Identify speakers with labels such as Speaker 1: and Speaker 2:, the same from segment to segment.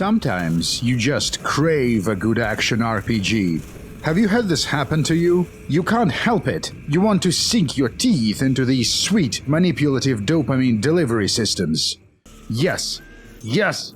Speaker 1: Sometimes you just crave a good action RPG. Have you had this happen to you? You can't help it. You want to sink your teeth into these sweet, manipulative dopamine delivery systems. Yes. Yes.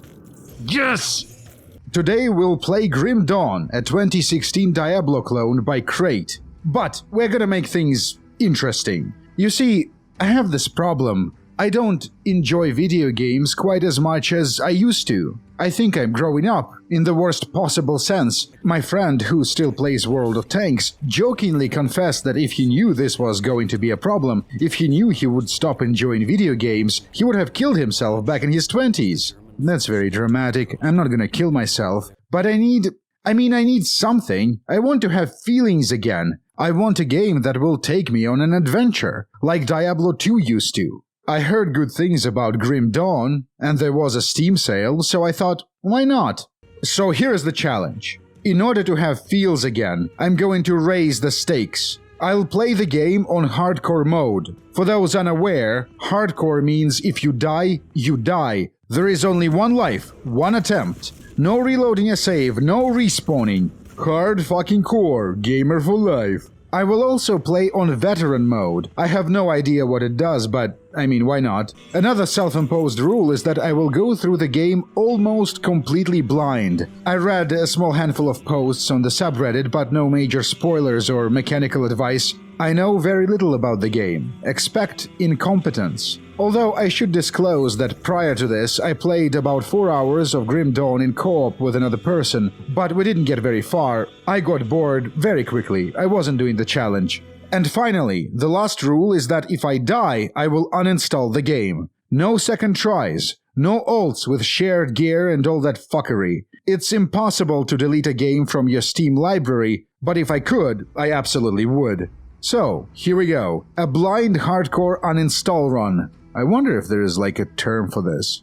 Speaker 1: Yes! Today we'll play Grim Dawn, a 2016 Diablo clone by Crate. But we're gonna make things interesting. You see, I have this problem. I don't enjoy video games quite as much as I used to. I think I'm growing up, in the worst possible sense. My friend, who still plays World of Tanks, jokingly confessed that if he knew this was going to be a problem, if he knew he would stop enjoying video games, he would have killed himself back in his 20s. That's very dramatic. I'm not gonna kill myself. But I need something. I want to have feelings again. I want a game that will take me on an adventure, like Diablo 2 used to. I heard good things about Grim Dawn, and there was a Steam sale, so I thought, why not? So here's the challenge. In order to have feels again, I'm going to raise the stakes. I'll play the game on hardcore mode. For those unaware, hardcore means if you die, you die. There is only one life, one attempt. No reloading a save, no respawning. Hard fucking core, gamer for life. I will also play on veteran mode. I have no idea what it does, but I mean, why not? Another self-imposed rule is that I will go through the game almost completely blind. I read a small handful of posts on the subreddit, but no major spoilers or mechanical advice. I know very little about the game. Expect incompetence. Although I should disclose that prior to this, I played about 4 hours of Grim Dawn in co-op with another person, but we didn't get very far. I got bored very quickly. I wasn't doing the challenge. And finally, the last rule is that if I die, I will uninstall the game. No second tries. No alts with shared gear and all that fuckery. It's impossible to delete a game from your Steam library, but if I could, I absolutely would. So, here we go. A blind hardcore uninstall run. I wonder if there is like a term for this.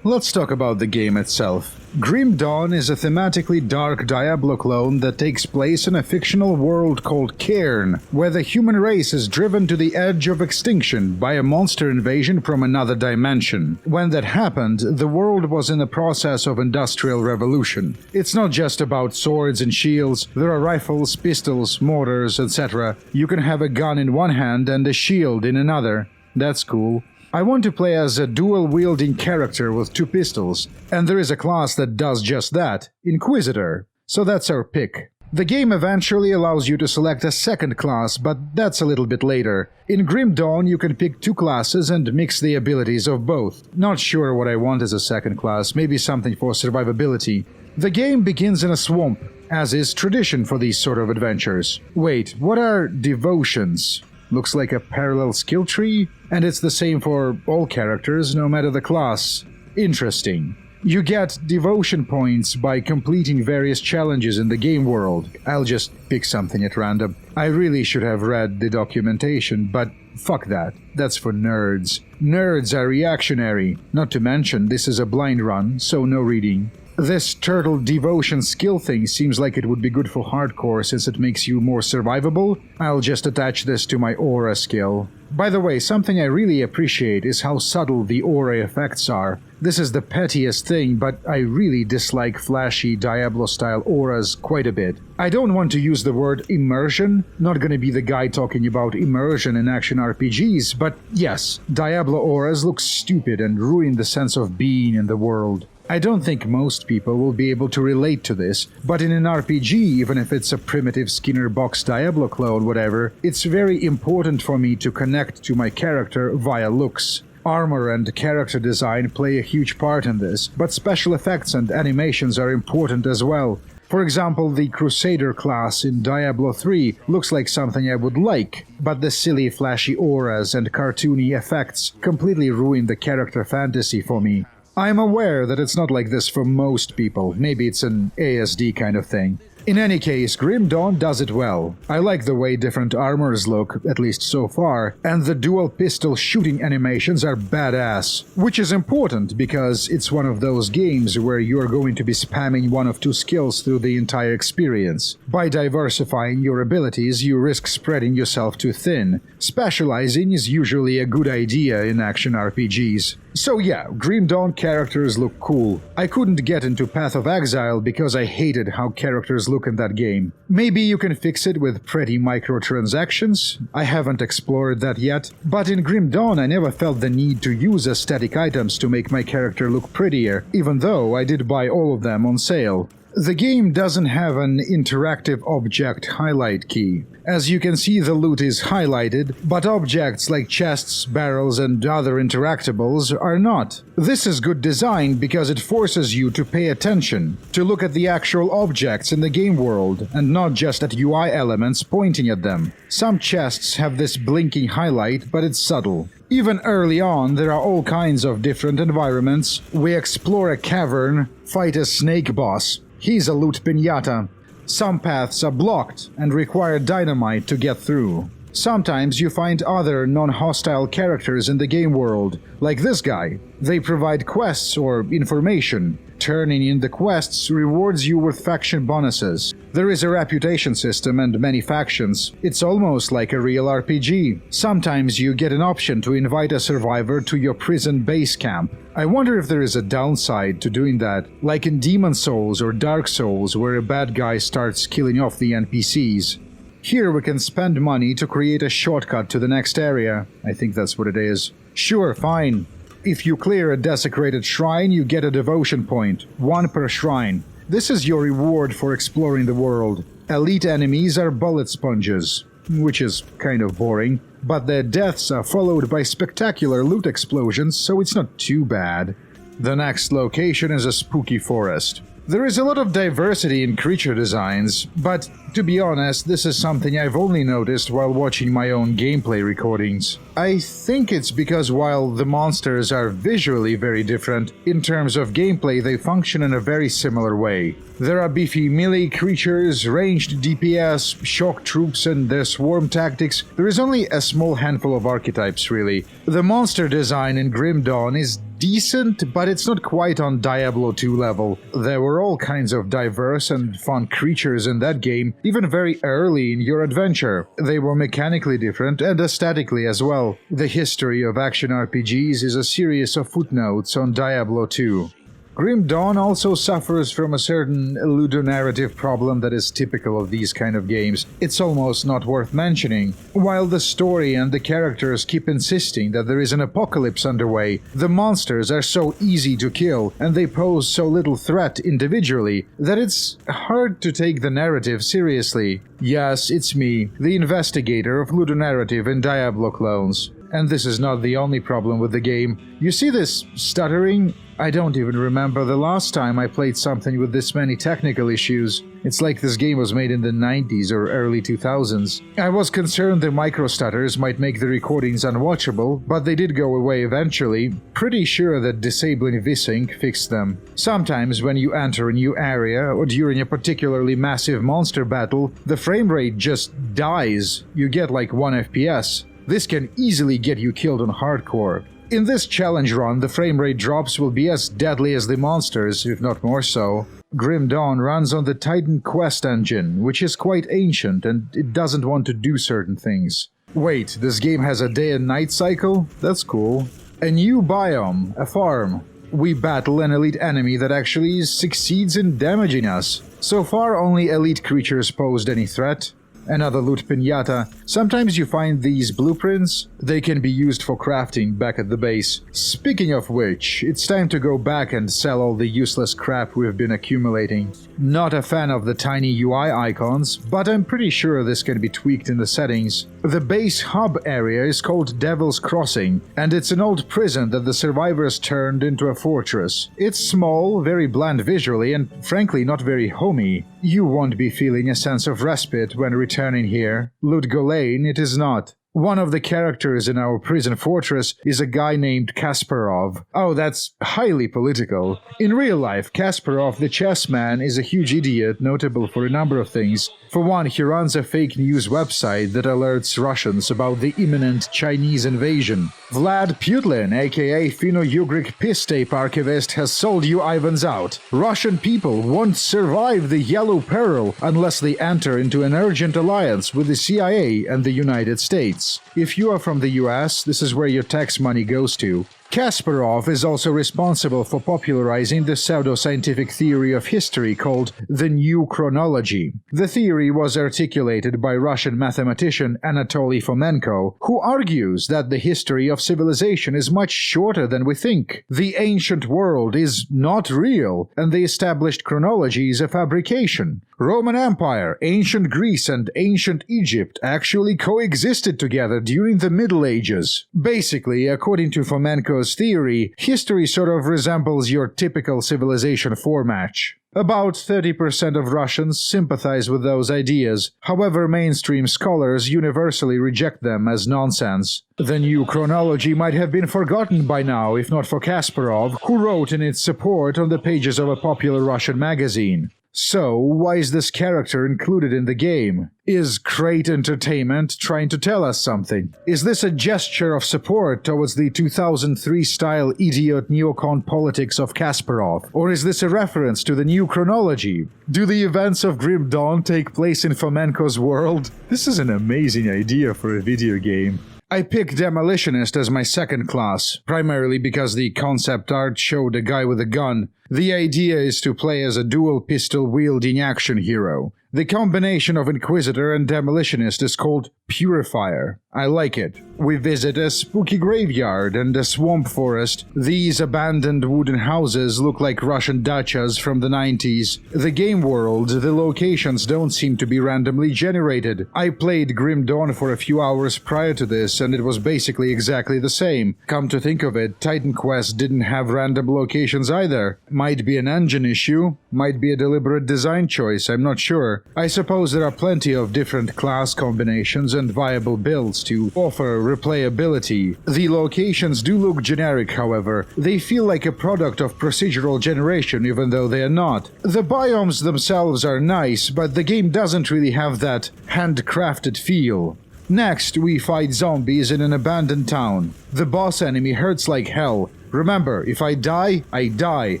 Speaker 1: Let's talk about the game itself. Grim Dawn is a thematically dark Diablo clone that takes place in a fictional world called Cairn, where the human race is driven to the edge of extinction by a monster invasion from another dimension. When that happened, the world was in the process of industrial revolution. It's not just about swords and shields, there are rifles, pistols, mortars, etc. You can have a gun in one hand and a shield in another. That's cool. I want to play as a dual-wielding character with 2 pistols, and there is a class that does just that, Inquisitor. So that's our pick. The game eventually allows you to select a second class, but that's a little bit later. In Grim Dawn you can pick 2 classes and mix the abilities of both. Not sure what I want as a second class, maybe something for survivability. The game begins in a swamp, as is tradition for these sort of adventures. Wait, what are devotions? Looks like a parallel skill tree? And it's the same for all characters, no matter the class. Interesting. You get devotion points by completing various challenges in the game world. I'll just pick something at random. I really should have read the documentation, but fuck that. That's for nerds. Nerds are reactionary. Not to mention, this is a blind run, so no reading. This turtle devotion skill thing seems like it would be good for hardcore since it makes you more survivable. I'll just attach this to my aura skill. By the way, something I really appreciate is how subtle the aura effects are. This is the pettiest thing, but I really dislike flashy Diablo-style auras quite a bit. I don't want to use the word immersion, not gonna be the guy talking about immersion in action RPGs, but yes, Diablo auras look stupid and ruin the sense of being in the world. I don't think most people will be able to relate to this, but in an RPG, even if it's a primitive Skinner box Diablo clone, whatever, it's very important for me to connect to my character via looks. Armor and character design play a huge part in this, but special effects and animations are important as well. For example, the Crusader class in Diablo 3 looks like something I would like, but the silly flashy auras and cartoony effects completely ruin the character fantasy for me. I'm aware that it's not like this for most people, maybe it's an ASD kind of thing. In any case, Grim Dawn does it well. I like the way different armors look, at least so far, and the dual pistol shooting animations are badass. Which is important because it's one of those games where you're going to be spamming one of two skills through the entire experience. By diversifying your abilities, you risk spreading yourself too thin. Specializing is usually a good idea in action RPGs. So yeah, Grim Dawn characters look cool. I couldn't get into Path of Exile because I hated how characters look in that game. Maybe you can fix it with pretty microtransactions? I haven't explored that yet. But in Grim Dawn I never felt the need to use aesthetic items to make my character look prettier, even though I did buy all of them on sale. The game doesn't have an interactive object highlight key. As you can see, the loot is highlighted, but objects like chests, barrels, and other interactables are not. This is good design because it forces you to pay attention, to look at the actual objects in the game world, and not just at UI elements pointing at them. Some chests have this blinking highlight, but it's subtle. Even early on, there are all kinds of different environments. We explore a cavern, fight a snake boss. He's a loot piñata. Some paths are blocked and require dynamite to get through. Sometimes you find other non-hostile characters in the game world, like this guy. They provide quests or information. Turning in the quests rewards you with faction bonuses. There is a reputation system and many factions. It's almost like a real RPG. Sometimes you get an option to invite a survivor to your prison base camp. I wonder if there is a downside to doing that, like in Demon Souls or Dark Souls, where a bad guy starts killing off the NPCs. Here we can spend money to create a shortcut to the next area. I think that's what it is. Sure, fine. If you clear a desecrated shrine, you get a devotion point, 1 per shrine. This is your reward for exploring the world. Elite enemies are bullet sponges, which is kind of boring, but their deaths are followed by spectacular loot explosions, so it's not too bad. The next location is a spooky forest. There is a lot of diversity in creature designs, but to be honest, this is something I've only noticed while watching my own gameplay recordings. I think it's because while the monsters are visually very different, in terms of gameplay they function in a very similar way. There are beefy melee creatures, ranged DPS, shock troops, and their swarm tactics. There is only a small handful of archetypes, really. The monster design in Grim Dawn is decent, but it's not quite on Diablo 2 level. There were all kinds of diverse and fun creatures in that game, even very early in your adventure. They were mechanically different and aesthetically as well. The history of action RPGs is a series of footnotes on Diablo 2. Grim Dawn also suffers from a certain ludonarrative problem that is typical of these kind of games. It's almost not worth mentioning. While the story and the characters keep insisting that there is an apocalypse underway, the monsters are so easy to kill and they pose so little threat individually that it's hard to take the narrative seriously. Yes, it's me, the investigator of ludonarrative in Diablo clones. And this is not the only problem with the game. You see this stuttering? I don't even remember the last time I played something with this many technical issues. It's like this game was made in the 90s or early 2000s. I was concerned the micro-stutters might make the recordings unwatchable, but they did go away eventually. Pretty sure that disabling VSync fixed them. Sometimes when you enter a new area or during a particularly massive monster battle, the frame rate just dies. You get like 1 FPS. This can easily get you killed on hardcore. In this challenge run, the frame rate drops will be as deadly as the monsters, if not more so. Grim Dawn runs on the Titan Quest engine, which is quite ancient and it doesn't want to do certain things. Wait, this game has a day and night cycle? That's cool. A new biome, a farm. We battle an elite enemy that actually succeeds in damaging us. So far, only elite creatures posed any threat. Another loot piñata. Sometimes you find these blueprints. They can be used for crafting back at the base. Speaking of which, it's time to go back and sell all the useless crap we've been accumulating. Not a fan of the tiny UI icons, but I'm pretty sure this can be tweaked in the settings. The base hub area is called Devil's Crossing, and it's an old prison that the survivors turned into a fortress. It's small, very bland visually, and frankly not very homey. You won't be feeling a sense of respite when returning here. Loot Golain, it is not. One of the characters in our prison fortress is a guy named Kasparov. Oh, that's highly political. In real life, Kasparov the chess man is a huge idiot, notable for a number of things. For one, he runs a fake news website that alerts Russians about the imminent Chinese invasion. Vlad Putlin, aka Finno-Ugric piss-tape archivist, has sold you Ivan's out. Russian people won't survive the Yellow Peril unless they enter into an urgent alliance with the CIA and the United States. If you are from the US, this is where your tax money goes to. Kasparov is also responsible for popularizing the pseudoscientific theory of history called the New Chronology. The theory was articulated by Russian mathematician Anatoly Fomenko, who argues that the history of civilization is much shorter than we think. The ancient world is not real, and the established chronology is a fabrication. Roman Empire, ancient Greece, and ancient Egypt actually coexisted together during the Middle Ages. Basically, according to Fomenko's theory, history sort of resembles your typical civilization formatch. About 30% of Russians sympathize with those ideas. However, mainstream scholars universally reject them as nonsense. The new chronology might have been forgotten by now if not for Kasparov, who wrote in its support on the pages of a popular Russian magazine. So, why is this character included in the game? Is Crate Entertainment trying to tell us something? Is this a gesture of support towards the 2003-style idiot neocon politics of Kasparov? Or is this a reference to the new chronology? Do the events of Grim Dawn take place in Fomenko's world? This is an amazing idea for a video game. I picked Demolitionist as my second class, primarily because the concept art showed a guy with a gun. The idea is to play as a dual pistol-wielding action hero. The combination of Inquisitor and Demolitionist is called Purifier. I like it. We visit a spooky graveyard and a swamp forest. These abandoned wooden houses look like Russian dachas from the 90s. The game world, the locations don't seem to be randomly generated. I played Grim Dawn for a few hours prior to this, and it was basically exactly the same. Come to think of it, Titan Quest didn't have random locations either. Might be an engine issue, might be a deliberate design choice, I'm not sure. I suppose there are plenty of different class combinations and viable builds to offer replayability. The locations do look generic, however. They feel like a product of procedural generation, even though they are not. The biomes themselves are nice, but the game doesn't really have that handcrafted feel. Next, we fight zombies in an abandoned town. The boss enemy hurts like hell. Remember, if I die, I die.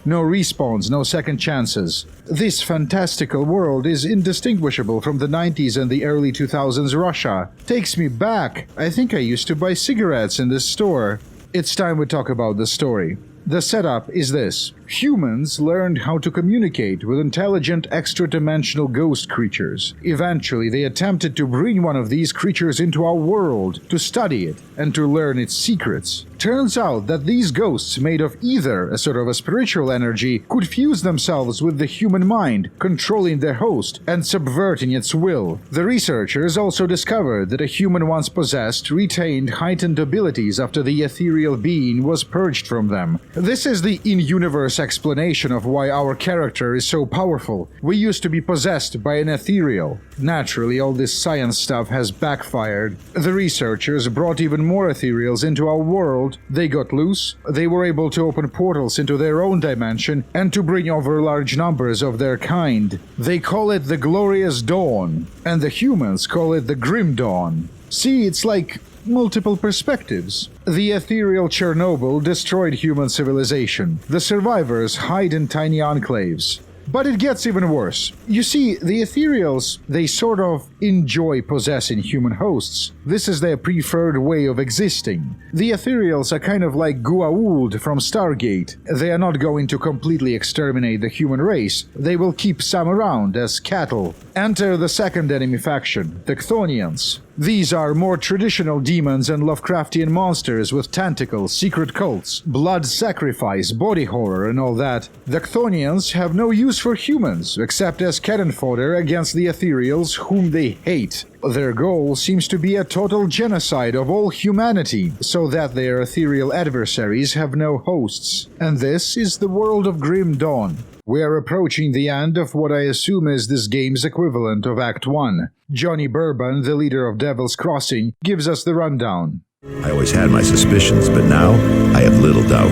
Speaker 1: No respawns, no second chances. This fantastical world is indistinguishable from the 90s and the early 2000s Russia. Takes me back. I think I used to buy cigarettes in this store. It's time we talk about the story. The setup is this. Humans learned how to communicate with intelligent extra-dimensional ghost creatures. Eventually, they attempted to bring one of these creatures into our world, to study it, and to learn its secrets. Turns out that these ghosts, made of either a sort of a spiritual energy, could fuse themselves with the human mind, controlling their host and subverting its will. The researchers also discovered that a human once possessed retained heightened abilities after the ethereal being was purged from them. This is the in-universe explanation of why our character is so powerful. We used to be possessed by an ethereal. Naturally, all this science stuff has backfired. The researchers brought even more ethereals into our world. They got loose. They were able to open portals into their own dimension and to bring over large numbers of their kind. They call it the Glorious Dawn, and the humans call it the Grim Dawn. See, it's like multiple perspectives. The ethereal Chernobyl destroyed human civilization. The survivors hide in tiny enclaves. But it gets even worse. You see, the ethereals, they sort of enjoy possessing human hosts. This is their preferred way of existing. The ethereals are kind of like Goa'uld from Stargate. They are not going to completely exterminate the human race. They will keep some around as cattle. Enter the second enemy faction, the Chthonians. These are more traditional demons and Lovecraftian monsters with tentacles, secret cults, blood sacrifice, body horror, and all that. The Chthonians have no use for humans, except as cannon fodder against the ethereals whom they hate. Their goal seems to be a total genocide of all humanity, so that their ethereal adversaries have no hosts. And this is the world of Grim Dawn. We are approaching the end of what I assume is this game's equivalent of Act 1. Johnny Bourbon, the leader of Devil's Crossing, gives us the rundown.
Speaker 2: I always had my suspicions, but now I have little doubt.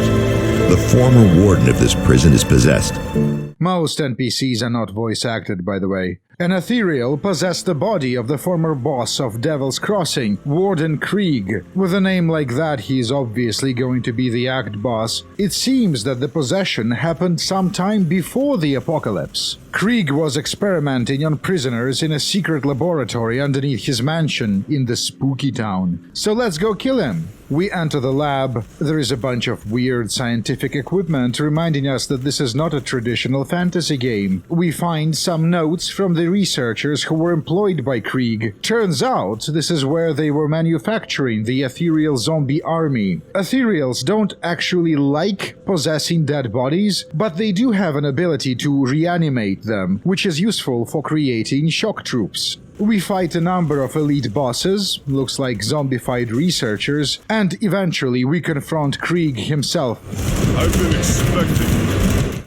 Speaker 2: The former warden of this prison is possessed.
Speaker 1: Most NPCs are not voice-acted, by the way. An ethereal possessed the body of the former boss of Devil's Crossing, Warden Krieg. With a name like that, he's obviously going to be the act boss. It seems that the possession happened sometime before the apocalypse. Krieg was experimenting on prisoners in a secret laboratory underneath his mansion in the spooky town. So let's go kill him. We enter the lab. There is a bunch of weird scientific equipment reminding us that this is not a traditional fantasy game. We find some notes from the researchers who were employed by Krieg. Turns out this is where they were manufacturing the ethereal zombie army. Ethereals don't actually like possessing dead bodies, but they do have an ability to reanimate them, which is useful for creating shock troops. We fight a number of elite bosses, looks like zombified researchers, and eventually we confront Krieg himself.
Speaker 3: I've been expecting.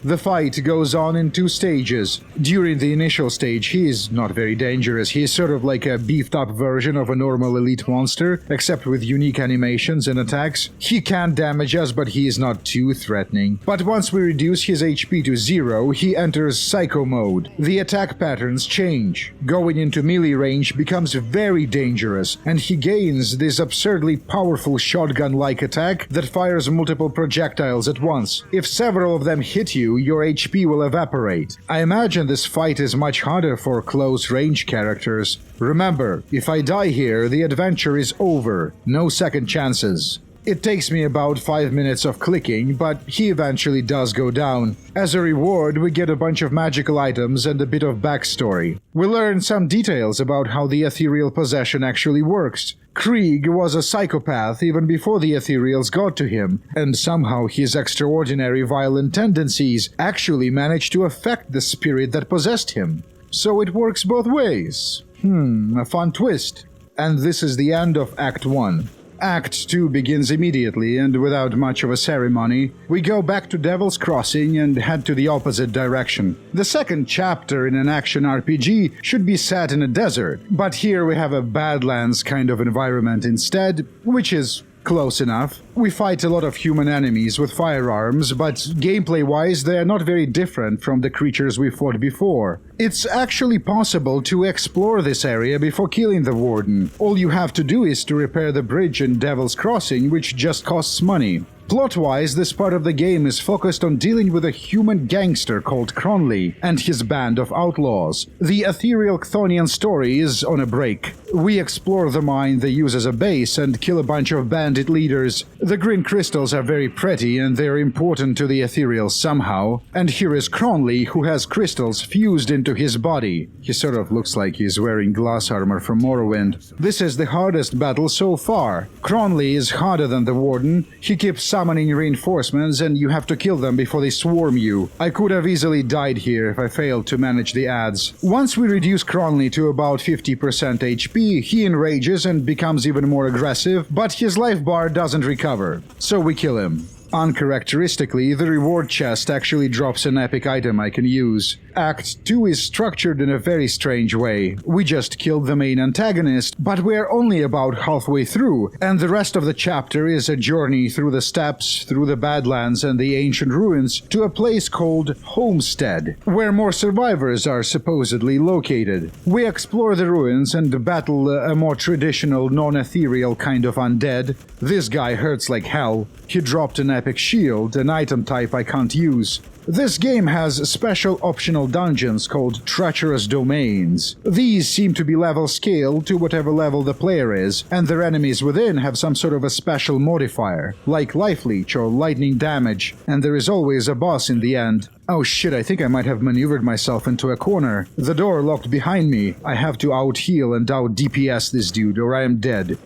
Speaker 1: The fight goes on in 2 stages. During the initial stage, he is not very dangerous. He is sort of like a beefed-up version of a normal elite monster, except with unique animations and attacks. He can damage us, but he is not too threatening. But once we reduce his HP to 0, he enters Psycho mode. The attack patterns change. Going into melee range becomes very dangerous, and he gains this absurdly powerful shotgun-like attack that fires multiple projectiles at once. If several of them hit you, your HP will evaporate. I imagine this fight is much harder for close-range characters. Remember, if I die here, the adventure is over. No second chances. It takes me about 5 minutes of clicking, but he eventually does go down. As a reward, we get a bunch of magical items and a bit of backstory. We learn some details about how the ethereal possession actually works. Krieg was a psychopath even before the ethereals got to him, and somehow his extraordinary violent tendencies actually managed to affect the spirit that possessed him. So it works both ways. A fun twist. And this is the end of Act 1. Act 2 begins immediately, and without much of a ceremony, we go back to Devil's Crossing and head to the opposite direction. The second chapter in an action RPG should be set in a desert, but here we have a Badlands kind of environment instead, which is close enough. We fight a lot of human enemies with firearms, but gameplay-wise they are not very different from the creatures we fought before. It's actually possible to explore this area before killing the Warden. All you have to do is to repair the bridge in Devil's Crossing, which just costs money. Plot-wise, this part of the game is focused on dealing with a human gangster called Cronley and his band of outlaws. The ethereal Chthonian story is on a break. We explore the mine they use as a base and kill a bunch of bandit leaders. The green crystals are very pretty and they're important to the ethereal somehow. And here is Cronley, who has crystals fused into his body. He sort of looks like he's wearing glass armor from Morrowind. This is the hardest battle so far. Cronley is harder than the Warden. He keeps summoning reinforcements and you have to kill them before they swarm you. I could have easily died here if I failed to manage the ads. Once we reduce Cronley to about 50% HP, he enrages and becomes even more aggressive, but his life bar doesn't recover, so we kill him. Uncharacteristically, the reward chest actually drops an epic item I can use. Act 2 is structured in a very strange way. We just killed the main antagonist, but we're only about halfway through, and the rest of the chapter is a journey through the steppes, through the Badlands and the ancient ruins to a place called Homestead, where more survivors are supposedly located. We explore the ruins and battle a more traditional, non-ethereal kind of undead. This guy hurts like hell. He dropped an epic shield, an item type I can't use. This game has special optional dungeons called Treacherous Domains. These seem to be level scaled to whatever level the player is, and their enemies within have some sort of a special modifier, like life leech or lightning damage, and there is always a boss in the end. Oh shit, I think I might have maneuvered myself into a corner. The door locked behind me. I have to out-heal and out-DPS this dude or I am dead.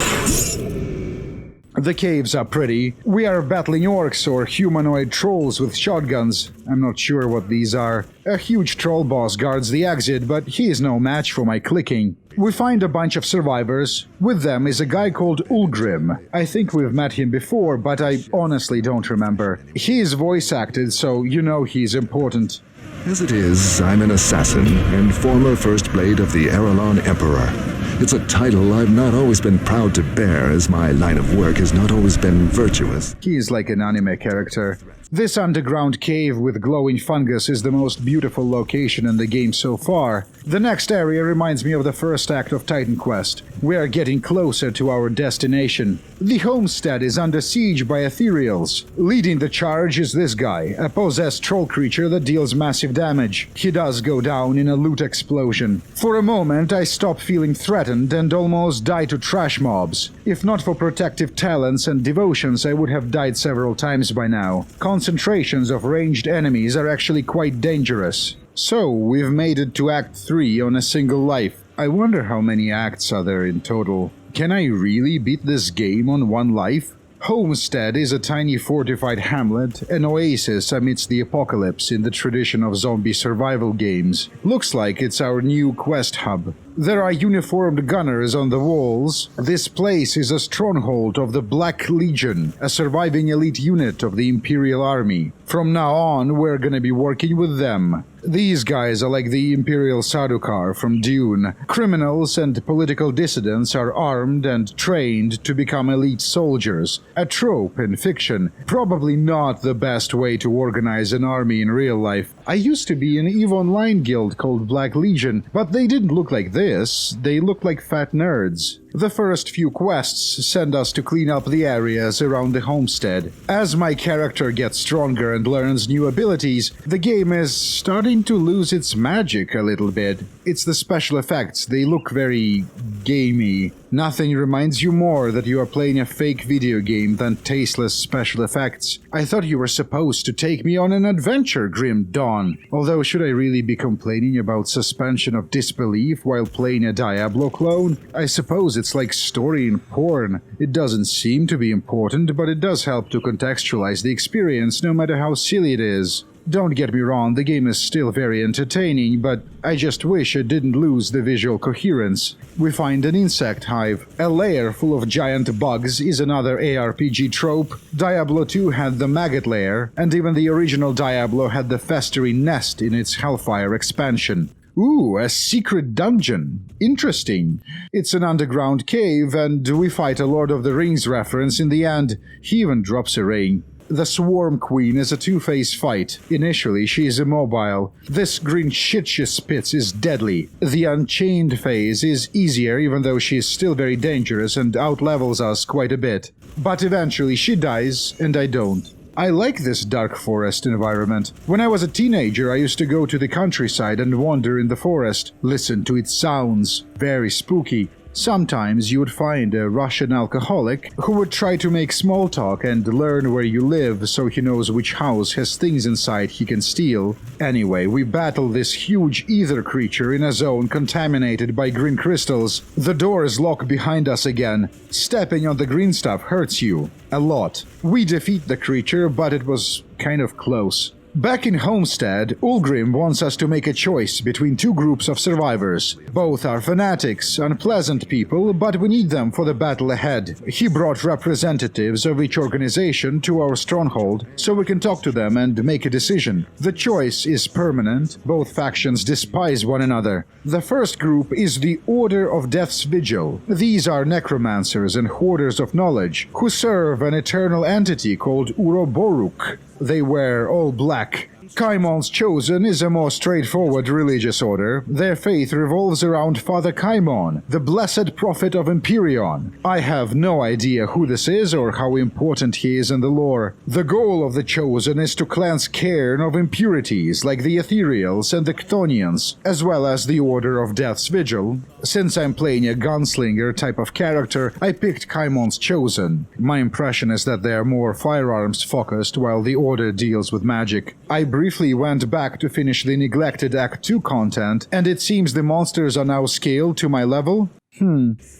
Speaker 1: The caves are pretty. We are battling orcs or humanoid trolls with shotguns. I'm not sure what these are. A huge troll boss guards the exit, but he is no match for my clicking. We find a bunch of survivors. With them is a guy called Ulgrim. I think we've met him before, but I honestly don't remember. He is voice acted, so you know he's important.
Speaker 4: As it is, I'm an assassin and former First Blade of the Aralon Emperor. It's a title I've not always been proud to bear, as my line of work has not always been virtuous.
Speaker 1: He's like an anime character. This underground cave with glowing fungus is the most beautiful location in the game so far. The next area reminds me of the first act of Titan Quest. We are getting closer to our destination. The homestead is under siege by ethereals. Leading the charge is this guy, a possessed troll creature that deals massive damage. He does go down in a loot explosion. For a moment I stop feeling threatened and almost die to trash mobs. If not for protective talents and devotions, I would have died several times by now. Concentrations of ranged enemies are actually quite dangerous. So, we've made it to Act 3 on a single life. I wonder how many acts are there in total. Can I really beat this game on one life? Homestead is a tiny fortified hamlet, an oasis amidst the apocalypse in the tradition of zombie survival games. Looks like it's our new quest hub. There are uniformed gunners on the walls. This place is a stronghold of the Black Legion, a surviving elite unit of the Imperial Army. From now on, we're gonna be working with them. These guys are like the Imperial Sardaukar from Dune. Criminals and political dissidents are armed and trained to become elite soldiers. A trope in fiction. Probably not the best way to organize an army in real life. I used to be in EVE Online guild called Black Legion, but they didn't look like this. They looked like fat nerds. The first few quests send us to clean up the areas around the homestead. As my character gets stronger and learns new abilities, the game is starting to lose its magic a little bit. It's the special effects, they look very gamey. Nothing reminds you more that you are playing a fake video game than tasteless special effects. I thought you were supposed to take me on an adventure, Grim Dawn. Although, should I really be complaining about suspension of disbelief while playing a Diablo clone? I suppose it's like story in porn. It doesn't seem to be important, but it does help to contextualize the experience, no matter how silly it is. Don't get me wrong, the game is still very entertaining, but I just wish it didn't lose the visual coherence. We find an insect hive. A lair full of giant bugs is another aRPG trope. Diablo 2 had the maggot lair, and even the original Diablo had the festering nest in its Hellfire expansion. Ooh, a secret dungeon. Interesting. It's an underground cave, and we fight a Lord of the Rings reference in the end. He even drops a ring. The Swarm Queen is a two-phase fight. Initially, she is immobile. This green shit she spits is deadly. The Unchained phase is easier, even though she is still very dangerous and outlevels us quite a bit. But eventually she dies, and I don't. I like this dark forest environment. When I was a teenager, I used to go to the countryside and wander in the forest, listen to its sounds. Very spooky. Sometimes you would find a Russian alcoholic who would try to make small talk and learn where you live so he knows which house has things inside he can steal. Anyway, we battle this huge ether creature in a zone contaminated by green crystals. The doors lock behind us again. Stepping on the green stuff hurts you. A lot. We defeat the creature, but it was kind of close. Back in Homestead, Ulgrim wants us to make a choice between two groups of survivors. Both are fanatics, unpleasant people, but we need them for the battle ahead. He brought representatives of each organization to our stronghold, so we can talk to them and make a decision. The choice is permanent. Both factions despise one another. The first group is the Order of Death's Vigil. These are necromancers and hoarders of knowledge, who serve an eternal entity called Uroboruk. They wear all black. Kaimon's Chosen is a more straightforward religious order. Their faith revolves around Father Kaimon, the blessed prophet of Empyreon. I have no idea who this is or how important he is in the lore. The goal of the Chosen is to cleanse Cairn of impurities like the Ethereals and the Chthonians, as well as the Order of Death's Vigil. Since I'm playing a gunslinger type of character, I picked Kaimon's Chosen. My impression is that they are more firearms focused while the Order deals with magic. I briefly went back to finish the neglected Act 2 content, and it seems the monsters are now scaled to my level.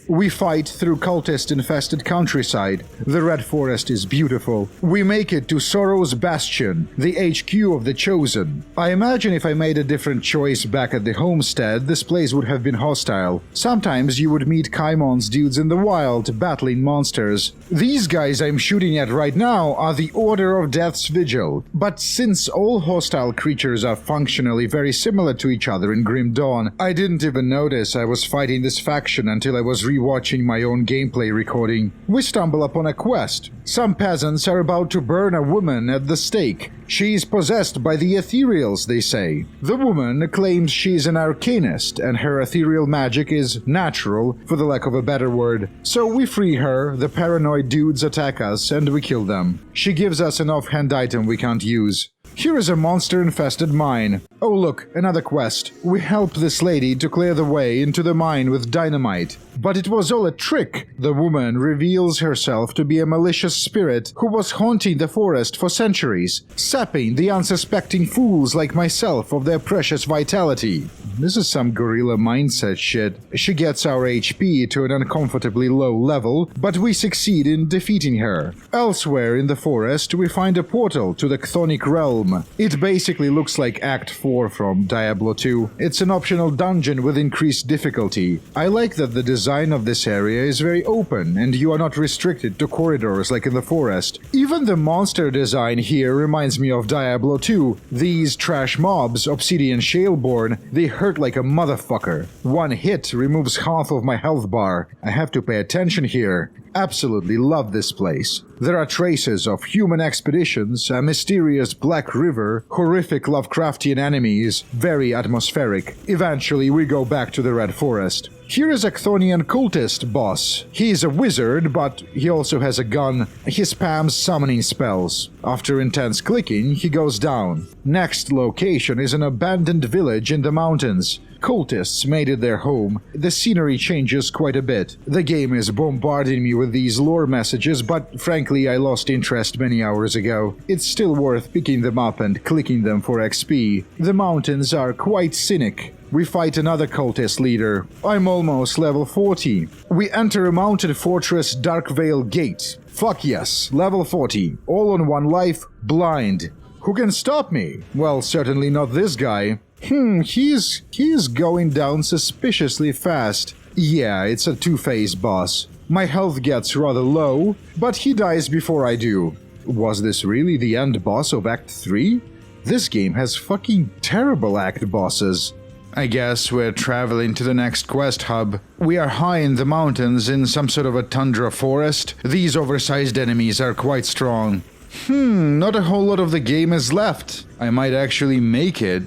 Speaker 1: We fight through cultist-infested countryside. The Red Forest is beautiful. We make it to Sorrow's Bastion, the HQ of the Chosen. I imagine if I made a different choice back at the homestead, this place would have been hostile. Sometimes you would meet Kaimon's dudes in the wild, battling monsters. These guys I'm shooting at right now are the Order of Death's Vigil. But since all hostile creatures are functionally very similar to each other in Grim Dawn, I didn't even notice I was fighting this faction until I was rewatching my own gameplay recording. We stumble upon a quest. Some peasants are about to burn a woman at the stake. She is possessed by the ethereals, they say. The woman claims she is an arcanist, and her ethereal magic is natural, for the lack of a better word. So we free her, the paranoid dudes attack us, and we kill them. She gives us an offhand item we can't use. Here is a monster-infested mine. Oh look, another quest. We help this lady to clear the way into the mine with dynamite. But it was all a trick. The woman reveals herself to be a malicious spirit who was haunting the forest for centuries, sapping the unsuspecting fools like myself of their precious vitality. This is some gorilla mindset shit. She gets our HP to an uncomfortably low level, but we succeed in defeating her. Elsewhere in the forest, we find a portal to the Chthonic Realm. It basically looks like Act 4 from Diablo 2. It's an optional dungeon with increased difficulty. I like that the design of this area is very open, and you are not restricted to corridors like in the forest. Even the monster design here reminds me of Diablo 2. These trash mobs, Obsidian Shaleborn, they hurt like a motherfucker. One hit removes half of my health bar. I have to pay attention here. Absolutely love this place. There are traces of human expeditions, a mysterious black river, horrific Lovecraftian enemies, very atmospheric. Eventually we go back to the Red Forest. Here is a Chthonian cultist boss. He is a wizard, but he also has a gun. He spams summoning spells. After intense clicking, he goes down. Next location is an abandoned village in the mountains. Cultists made it their home. The scenery changes quite a bit. The game is bombarding me with these lore messages, but frankly I lost interest many hours ago. It's still worth picking them up and clicking them for XP. The mountains are quite scenic. We fight another cultist leader. I'm almost level 40. We enter a mountain fortress Darkvale Gate. Fuck yes, level 40. All on one life, blind. Who can stop me? Well, certainly not this guy. He's going down suspiciously fast. Yeah, it's a two-phase boss. My health gets rather low, but he dies before I do. Was this really the end boss of Act 3? This game has fucking terrible act bosses. I guess we're traveling to the next quest hub. We are high in the mountains in some sort of a tundra forest. These oversized enemies are quite strong. Not a whole lot of the game is left. I might actually make it.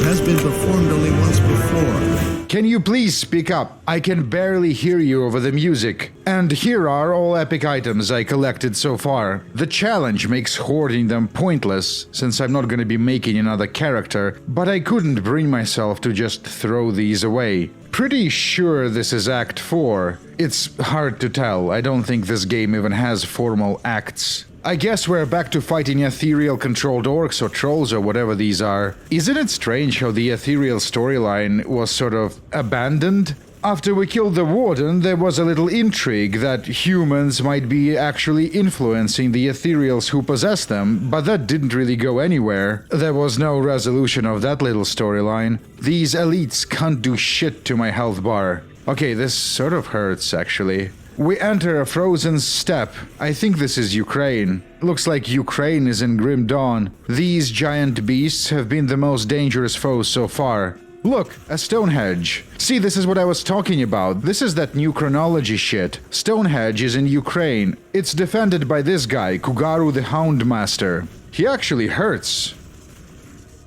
Speaker 5: Has been performed only once before.
Speaker 1: Can you please speak up? I can barely hear you over the music. And here are all epic items I collected so far. The challenge makes hoarding them pointless, since I'm not gonna be making another character, but I couldn't bring myself to just throw these away. Pretty sure this is Act 4. It's hard to tell. I don't think this game even has formal acts. I guess we're back to fighting ethereal-controlled orcs or trolls or whatever these are. Isn't it strange how the ethereal storyline was sort of abandoned? After we killed the warden, there was a little intrigue that humans might be actually influencing the ethereals who possess them, but that didn't really go anywhere. There was no resolution of that little storyline. These elites can't do shit to my health bar. Okay, this sort of hurts, actually. We enter a frozen steppe. I think this is Ukraine. Looks like Ukraine is in Grim Dawn. These giant beasts have been the most dangerous foes so far. Look, a Stonehenge. See, this is what I was talking about. This is that new chronology shit. Stonehenge is in Ukraine. It's defended by this guy, Kugaru the Houndmaster. He actually hurts.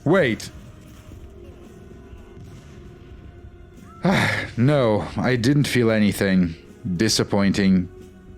Speaker 1: Wait. No, I didn't feel anything. Disappointing.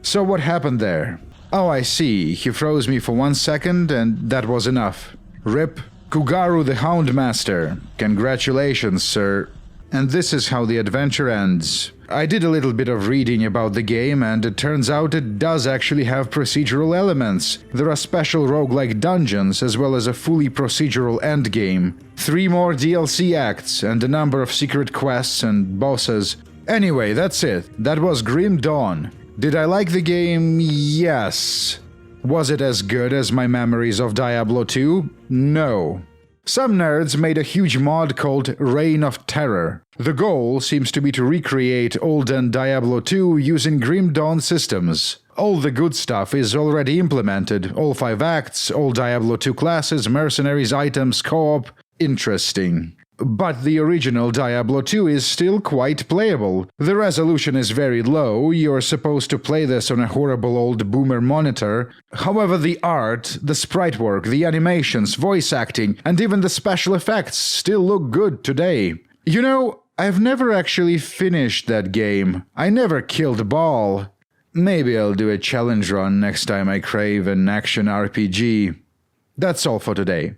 Speaker 1: So what happened there? Oh, I see. He froze me for 1 second and that was enough. RIP Kugaru the Houndmaster. Congratulations, sir. And this is how the adventure ends. I did a little bit of reading about the game, and it turns out it does actually have procedural elements. There are special roguelike dungeons, as well as a fully procedural endgame, 3 more DLC acts, and a number of secret quests and bosses. Anyway, that's it. That was Grim Dawn. Did I like the game? Yes. Was it as good as my memories of Diablo 2? No. Some nerds made a huge mod called Reign of Terror. The goal seems to be to recreate olden Diablo 2 using Grim Dawn systems. All the good stuff is already implemented, all 5 acts, all Diablo 2 classes, mercenaries, items, co-op. Interesting. But the original Diablo 2 is still quite playable. The resolution is very low, you're supposed to play this on a horrible old boomer monitor. However, the art, the sprite work, the animations, voice acting, and even the special effects still look good today. You know, I've never actually finished that game. I never killed Baal. Maybe I'll do a challenge run next time I crave an action RPG. That's all for today.